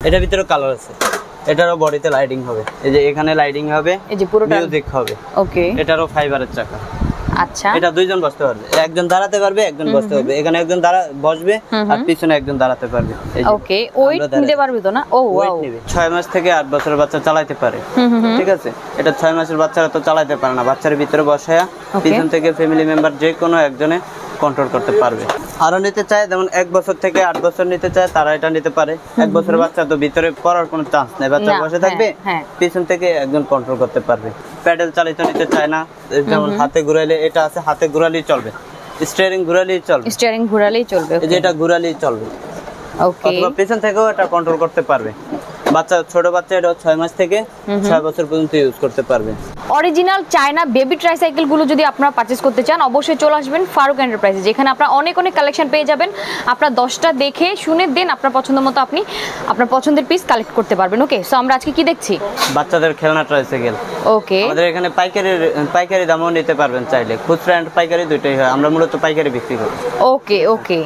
এটার ভিতরে কালার আছে, এটারও বডিতে লাইটিং হবে, এই যে এখানে লাইটিং হবে, এই যে পুরোটা মিউজিক হবে। ওকে, এটারও ফাইবারের চাকা। আচ্ছা, এটা দুইজন বসতে পারবে, একজন দাঁড়াতে পারবে, একজন বসতে পারবে। এখানে একজন বসবে আর পিছনে একজন দাঁড়াতে পারবে। ওকে, ওয়েট নিতে পারবে তো না? ও ওয়াও, 6 মাস থেকে 8 বছরের বাচ্চা চালাতে পারে। ঠিক আছে, এটা 6 মাসের বাচ্চারা তো চালাতে পারে না, বাচ্চার ভিতরে বসায়া পিছন থেকে ফ্যামিলি মেম্বার যে কোনো একজনে কন্ট্রোল করতে পারবে। আরো নিতে চায়, যেমন 1 বছর থেকে 8 বছর নিতে চায় তারা এটা নিতে পারে। 1 বছরের বাচ্চা তো ভিতরে পড়ার কোনো চান্স নেই, বাচ্চা বসে থাকবে, পিছন থেকে একজন কন্ট্রোল করতে পারবে। প্যাডেল চালিত নিতে চায় না, যেমন হাতে ঘুরাইলে, এটা আছে হাতে ঘুরালেই চলবে, স্টিয়ারিং ঘুরালেই চলবে, স্টিয়ারিং ঘুরালেই চলবে, এই যে এটা ঘুরালেই চলবে। ওকে, অথবা পিছন থেকেও এটা কন্ট্রোল করতে পারবে। বাচ্চা, ছোট বাচ্চা এটা 6 মাস থেকে 6 বছর পর্যন্ত ইউজ করতে পারবে। অরিজিনাল চায়না বেবি ট্রাইসাইকেল গুলো যদি আপনারা পারচেজ করতে চান, অবশ্যই চলে আসবেন ফারুক এন্টারপ্রাইজে, যেখানে আপনারা অনেক কালেকশন পেয়ে যাবেন। আপনারা 10টা দেখে শুনে দেন, আপনার পছন্দ মতো আপনি আপনার পছন্দের পিস কালেক্ট করতে পারবেন। ওকে, সো আমরা আজকে কি দেখছি? বাচ্চাদের খেলনা ট্রাইসাইকেল। ওকে, আমাদের এখানে পাইকারি দামও নিতে পারবেন চাইলে, খুচরা এন্ড পাইকারি দুটোই হয়, আমরা মূলত পাইকারি বিক্রি করি। ওকে ওকে,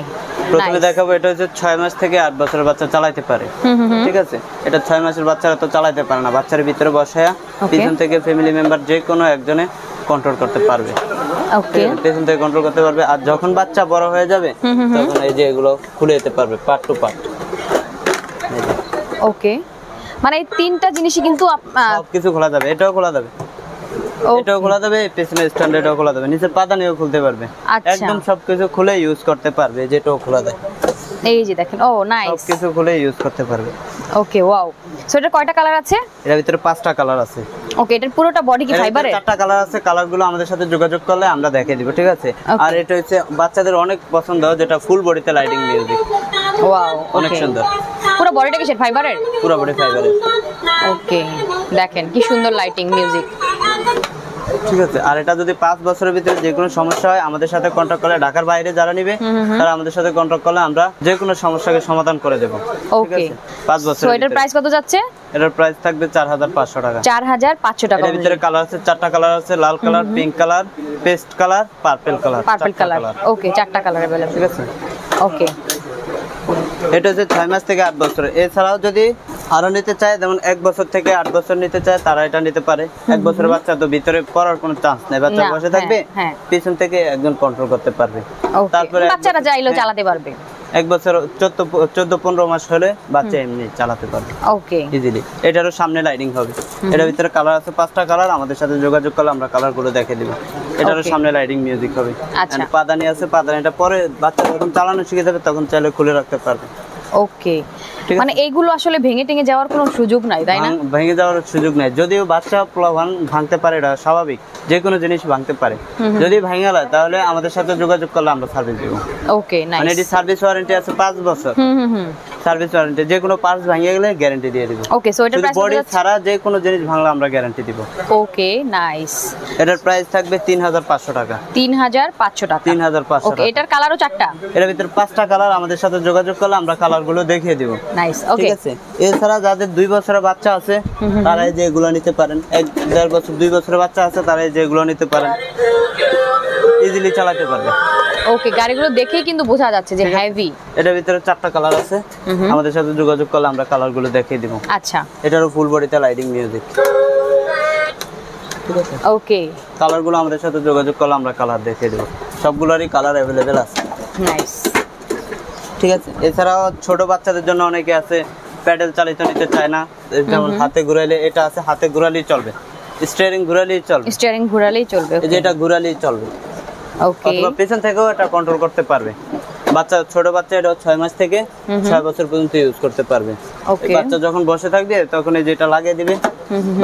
প্রথমে দেখাবো, এটা হচ্ছে 6 মাস থেকে 8 বছরের বাচ্চা চালাতে পারে। ঠিক আছে, এটা 6 মাসের বাচ্চারা তো চালাতে পারে না, বাচ্চার ভিতরে বসায়া পিছন থেকে ফ্যামিলি মেম্বার যে কোনো একজনে কন্ট্রোল করতে পারবে। ওকে, পিছন থেকে কন্ট্রোল করতে পারবে। আর যখন বাচ্চা বড় হয়ে যাবে তখন এই যে এগুলো খুলে যেতে পারবে পার্ট টু পার্ট। ওকে, মানে এই তিনটা জিনিসই কিন্তু সবকিছু খোলা যাবে, এটাও খোলা যাবে, এটাও খোলা যাবে, পিছনে স্ট্যান্ড এটাও খোলা যাবে, নিচে পাদানিও খুলতে পারবে, একদম সবকিছু খুলে ইউজ করতে পারবে, যেটাও খোলা যায়। এই যে দেখেন, ও নাইস, সবকিছু খুলে ইউজ করতে পারবে। ওকে, ওয়াও। সো এটা কয়টা কালার আছে? এর ভিতরে 5টা কালার আছে। ওকে, এটার পুরোটা বডি কি ফাইবারের? 4টা কালার আছে, কালারগুলো আমাদের সাথে যোগাযোগ করলে আমরা দেখিয়ে দিব। ঠিক আছে, আর এটা হচ্ছে বাচ্চাদের অনেক পছন্দ, যেটা ফুল বডিতে লাইটিং মিউজিক। ওয়াও, অনেক সুন্দর। পুরো বডিটা কি ফাইবারের? পুরো বডি ফাইবারের। ওকে, দেখেন কি সুন্দর লাইটিং মিউজিক। ঠিক আছে, আর এটা যদি 5 বছরের ভিতরে যে কোনো সমস্যা হয় আমাদের সাথে কন্টাক্ট করলে, ঢাকার বাইরে যারা নিবে তারা আমাদের সাথে কন্টাক্ট করলে আমরা যে কোনো সমস্যাকে সমাধান করে দেব। ওকে, 5 বছর। সো এটার প্রাইস কত যাচ্ছে? এটার প্রাইস থাকবে 4500 টাকা। 4500 টাকা। এর ভিতরে কালার আছে 4টা কালার আছে, লাল colour, pink colour, paste colour, purple colour. Purple colour. Okay, 4টা কালার अवेलेबल। ঠিক আছে, ওকে, এটা হচ্ছে 6 মাস থেকে 8 বছর। এছাড়াও যদি আরো নিতে চায়, যেমন 1 বছর থেকে 8 বছর নিতে চায় তারা এটা নিতে পারে। 1 বছরের বাচ্চা তো ভিতরে পড়ার কোনো চান্স নেই, বাচ্চা বসে থাকবে, পিছন থেকে একজন কন্ট্রোল করতে পারবে। তারপরে বাচ্চারা চাইলেও চালাতে পারবে। 1 বছর 14-15 মাস হলে বাচ্চা এমনি চালাতে পারবে। ওকে, ইজিলি। এটারও সামনে লাইটিং হবে। এটার ভিতরে কালার আছে 5টা কালার, আমাদের সাথে যোগাযোগ করলে আমরা কালারগুলো দেখিয়ে দিব। এটারও সামনে লাইটিং মিউজিক হবে। আচ্ছা, পাদানি আছে, পাদানিটা পরে বাচ্চা যখন চালানো শিখে যাবে তখন চাইলে খুলে রাখতে পারবে। ওকে, মানে এইগুলো আসলে ভেঙে টেঙে যাওয়ার কোনো সুযোগ নাই, তাই না? ভেঙে যাওয়ার সুযোগ নাই, যদিও বাচ্চা ভাঙতে পারে, এটা স্বাভাবিক, যে কোনো জিনিস ভাঙতে পারে। যদি ভেঙে যায় তাহলে আমাদের সাথে যোগাযোগ করলে আমরা সার্ভিস দেব। ওকে, নাইস। মানে এটি সার্ভিস ওয়ারেন্টি আছে 5 বছর। সার্ভিস ওয়ারেন্টি, যে কোনো পার্টস ভেঙে গেলে গ্যারান্টি দিয়ে দিব। ওকে, সো এটার প্রাইস বডি ছাড়া যে কোনো জিনিস ভাঙলে আমরা গ্যারান্টি দিব। ওকে, নাইস। এটার প্রাইস থাকবে 3500 টাকা। 3500 টাকা। 3500। ওকে, এটার কালারও 4টা। এর ভিতরে 5টা কালার, আমাদের সাথে যোগাযোগ করলে আমরা কালারগুলো দেখিয়ে দিব। নাইস। ওকে, ঠিক আছে। এছাড়া যাদের 2 বছরের বাচ্চা আছে তারা এই যে এগুলো নিতে পারেন, 1-1.5 বছর 2 বছরের বাচ্চা আছে তারা এই যে এগুলো নিতে পারেন, ইজিলি চালাতে পারবে। ওকে, গাড়িগুলো দেখেই কিন্তু বোঝা যাচ্ছে যে হেভি। এটার ভিতরে 4টা কালার আছে, আমাদের সাথে যোগাযোগ করলে আমরা কালারগুলো দেখিয়ে দিব। আচ্ছা, এটারও ফুল বডিতে লাইটিং মিউজিক। ঠিক আছে, ওকে, কালারগুলো আমাদের সাথে যোগাযোগ করলে আমরা কালার দেখিয়ে দেব, সবগুলোরই কালার अवेलेबल আছে। নাইস। ঠিক আছে, এছাড়াও ছোট বাচ্চাদের জন্য অনেকে আছে প্যাডেল চালিত নিতে চায় না, যেমন হাতে ঘুরাইলে, এটা আছে হাতে ঘুরালেই চলবে, স্টিয়ারিং ঘুরালেই চলবে, স্টিয়ারিং ঘুরালেই চলবে, এই যে এটা ঘুরালেই চলবে। ওকে, অথবা পিছন থেকেও এটা কন্ট্রোল করতে পারবে। বাচ্চা, ছোট বাচ্চা এটা 6 মাস থেকে 6 বছর পর্যন্ত ইউজ করতে পারবে। ওকে, বাচ্চা যখন বসে থাকবে তখন এই যেটা লাগিয়ে দিবে,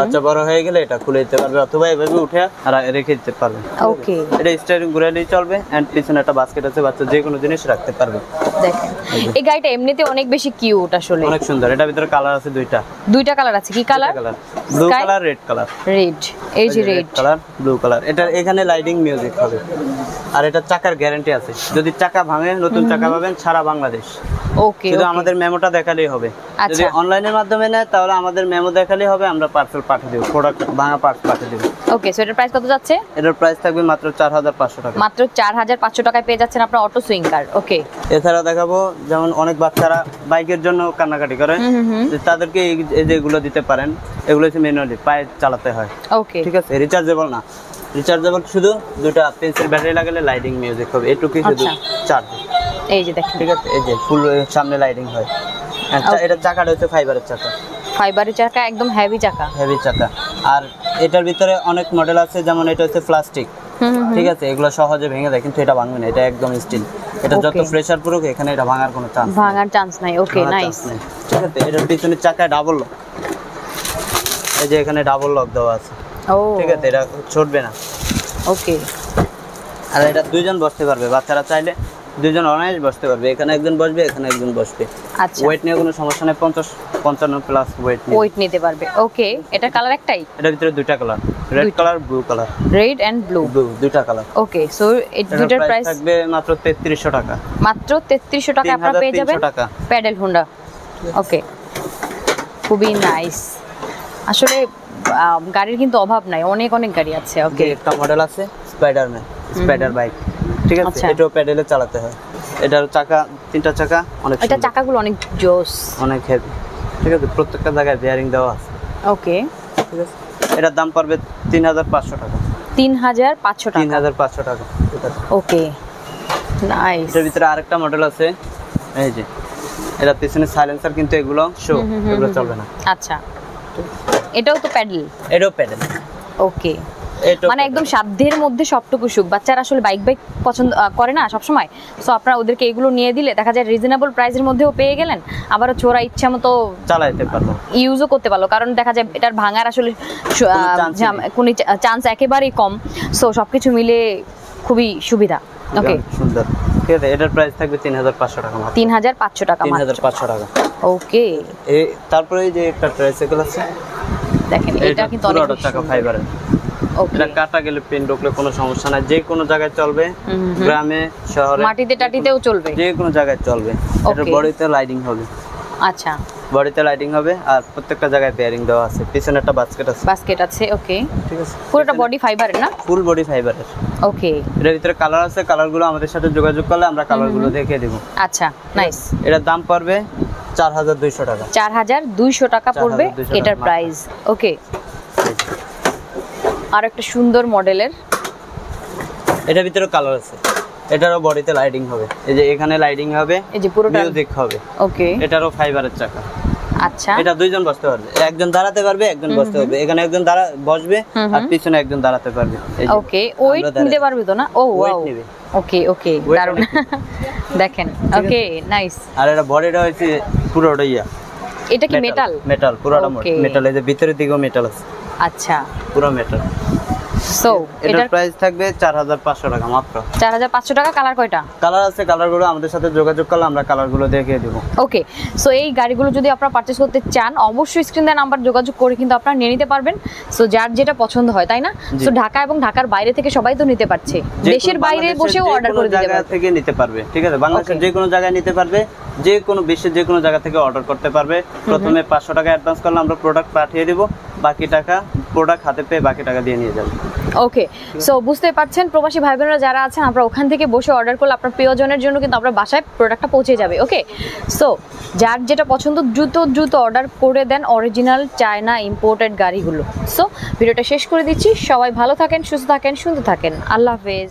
বাচ্চা বড় হয়ে গেলে এটা খুলে দিতে পারবে, অথবা এভাবে উঠে আর রেখে দিতে পারবে। ওকে, এটা স্টিয়ারিং ঘুরালেই চলবে, এন্ড পিছনে একটা বাস্কেট আছে, বাচ্চা যে কোনো জিনিস রাখতে পারবে। দেখেন, এই গাড়িটা এমনিতে অনেক বেশি কিউট, আসলে অনেক সুন্দর। এটার ভিতরে কালার আছে 2টা। 2টা কালার আছে। কি colour? Blue colour, red colour. Red, এই যে রেড কালার, ব্লু কালার। এটা এখানে লাইটিং মিউজিক হবে, আর এটা চাকার গ্যারান্টি আছে, যদি চাকা ভাঙে নতুন চাকা পাবেন সারা বাংলাদেশ। ওকে, শুধু আমাদের মেমোটা দেখালেই হবে। যদি অনলাইনের মাধ্যমে নেয় তাহলে আমাদের মেমো দেখালেই হবে, আমরা পার্সেল পাঠিয়ে দেব, প্রোডাক্ট ভাঙা পার্টস পাঠিয়ে দেব। ওকে, সো এটার প্রাইস কত যাচ্ছে? এটার প্রাইস থাকবে মাত্র 4500 টাকা। মাত্র 4500 টাকায় পেয়ে যাচ্ছেন আপনার অটো সুইং কার। ওকে, এছাড়া দেখাবো যেমন অনেক বাচ্চারা বাইকের জন্য কান্নাকাটি করে, তাদেরকে এই যেগুলো দিতে পারেন, এগুলো হচ্ছে ম্যানুয়ালি পায়ে চালাতে হয়। ওকে, ঠিক আছে, রিচার্জেবল না, রিচার্জেবল শুধু দুটো পেন্সিল ব্যাটারি লাগালে লাইটিং মিউজিক হবে, এটুকুই শুধু চার্জ। এই যে দেখেন, ঠিক আছে, এই যে ফুল সামনে লাইটিং হয়। এটা চাকাটা হচ্ছে ফাইবারের চাকা, ফাইবারের চাকা, একদম হেভি চাকা, হেভি চাকা। আর এটার ভিতরে অনেক মডেল আছে, যেমন এটা হচ্ছে প্লাস্টিক, ঠিক আছে, এগুলো সহজে ভেঙে যায়, কিন্তু এটা ভাঙবে না, এটা একদম স্টিল। এটা যত প্রেসার পড়ুক এখানে এটা ভাঙার কোনো চান্স নাই। ওকে, নাইস। ঠিক আছে, এটার পিছনের চাকায় ডাবল লক, এই যে এখানে ডাবল লক দেওয়া আছে। ও, ঠিক আছে, এটা ছুটবে না। ওকে, আর এটা দুইজন বসতে পারবে, বাচ্চারা চাইলে দুইজন অনায়াস বসতে পারবে, এখানে একজন বসবে, এখানে একজন বসবে। আচ্ছা, ওয়েট নিয়ে কোনো সমস্যা নেই, 50-55 প্লাস ওয়েট নিতে পারবে। ওকে, এটা কালার একটাই? এটার ভিতরে দুইটা colour, red colour, blue colour. Red and blue, দুইটা কালার। ওকে, সো এই দুইটার প্রাইস থাকবে মাত্র 3300 টাকা। মাত্র 3300 টাকা আপনারা পেয়ে যাবেন প্যাডেল হোন্ডা। ওকে, খুবই নাইস। আসলে গাড়ির কিন্তু অভাব নাই, অনেক অনেক গাড়ি আছে। ওকে, একটা মডেল আছে স্পাইডারম্যান, স্পাইডার বাইক, ঠিক আছে, এটাও প্যাডেলে চালাতে হয়। এটার চাকা, তিনটা চাকা, অনেক এটা চাকাগুলো অনেক জোস, অনেক হেভি। ঠিক আছে, প্রত্যেকটা জায়গায় বেয়ারিং দেওয়া আছে। ওকে, ঠিক আছে, এটার দাম পড়বে 3500 টাকা। 3500 টাকা, 3500 টাকা। ঠিক আছে, ওকে, নাইস। এর ভিতরে আরেকটা মডেল আছে, এই যে এটা পিছনে সাইলেন্সার, কিন্তু এগুলো এগুলো চলবে না। আচ্ছা, এটাও তো প্যাডেল? এটাও প্যাডেল। ওকে, মানে একদম সাধ্যের মধ্যে সবটুকু সুখ। বাচ্চারা আসলে বাইক পছন্দ করে না সব সময়, সো আপনারা ওদেরকে এগুলো নিয়ে দিলে দেখা যায় রিজনেবল প্রাইসের মধ্যেও পেয়ে গেলেন, আবার ছোড়া ইচ্ছা মতো চালাতে পারলো, ইউজও করতে পারলো, কারণ দেখা যায় এটার ভাঙার আসলে কোনো চান্স একেবারেই কম। সো সবকিছু মিলে খুবই সুবিধা। ওকে, সুন্দর। ঠিক আছে, এটার প্রাইস থাকবে 3500 টাকা। 3500 টাকা, 3500 টাকা। ওকে, তারপরে এই যে একটা ট্রাইসাইকেল আছে, দেখেন এটা কিন্তু অনেক চাকা ফাইবারের। এটা কাটা গেলে পেন ঢুকলে কোনো সমস্যা নাই, যে কোনো জায়গায় চলবে, গ্রামে শহরে, মাটিতে টাটিতেও চলবে, যে কোনো জায়গায় চলবে। এটা বডিতে লাইটিং হবে। আচ্ছা, বডিতে লাইটিং হবে, আর প্রত্যেকটা জায়গায় বেয়ারিং দেওয়া আছে। পিছনে একটা বাস্কেট আছে। ওকে, ঠিক আছে, পুরোটা বডি ফাইবারের না? ফুল বডি ফাইবারের। ওকে, এর ভিতরে কালার আছে, কালারগুলো আমাদের সাথে যোগাযোগ করলে আমরা কালারগুলো দেখিয়ে দেব। আচ্ছা, নাইস। এটার দাম পড়বে 4200 টাকা। 4200 টাকা পড়বে এটার প্রাইস। ওকে, আর একটা সুন্দর মডেলের, এটার ভিতরে কালার আছে, এটারও বডিতে লাইটিং হবে, এই যে এখানে লাইটিং হবে, এই যে পুরোটা মিউজিক হবে। ওকে, এটারও ফাইবারের চাকা। আচ্ছা, এটা দুইজন বসতে পারবে, একজন দাঁড়াতে পারবে, একজন বসতে পারবে, এখানে একজন বসবে আর পিছনে একজন দাঁড়াতে পারবে। ওকে, ওয়েট নিতে পারবে তো না? ও ওয়াও, ওকে, ওকে, দারুণ। দেখেন, ওকে, নাইস। আর এটা বডিটা হচ্ছে পুরোটা এটা কি মেটাল? মেটাল, পুরোটা মেটাল, এই যে ভিতরের দিকেও মেটাল আছে। আচ্ছা, পুরো মেটাল। সো এটার প্রাইস থাকবে 4500 টাকা মাত্র। 4500 টাকা। কালার কয়টা? কালার আছে, কালারগুলো আমাদের সাথে যোগাযোগ করলে আমরা কালারগুলো দেখিয়ে দেব। ওকে, সো এই গাড়িগুলো যদি আপনারা পারচেজ করতে চান অবশ্যই স্ক্রিন দেওয়া নাম্বার যোগাযোগ করে কিন্তু আপনারা নিয়ে নিতে পারবেন। সো যার যেটা পছন্দ হয়, তাই না? সো ঢাকা এবং ঢাকার বাইরে থেকে সবাই তো নিতে পারছে, দেশের বাইরে বসেও অর্ডার করে দিতে পারবে, থেকে নিতে পারবে। ঠিক আছে, বাংলাদেশের যে কোনো জায়গায় নিতে পারবে, যে কোনো বিশ্বের যে কোনো জায়গা থেকে অর্ডার করতে পারবে। প্রথমে 500 টাকা অ্যাডভান্স করলে আমরা প্রোডাক্ট পাঠিয়ে দেব, বাকি টাকা প্রোডাক্ট হাতে পেয়ে বাকি টাকা দিয়ে নিয়ে যাবে। ওকে, সো বুঝতে পারছেন প্রবাসী ভাই বোনেরা যারা আছেন, আমরা ওখান থেকে বসে অর্ডার করলে আপনার প্রিয়জনের জন্য কিন্তু আপনার বাসায় প্রোডাক্টটা পৌঁছে যাবে। ওকে, সো যার যেটা পছন্দ দ্রুত অর্ডার করে দেন অরিজিনাল চায়না ইম্পোর্টেড গাড়িগুলো। সো ভিডিওটা শেষ করে দিচ্ছি, সবাই ভালো থাকেন, সুস্থ থাকেন, সুন্দর থাকেন, আল্লাহ হাফেজ।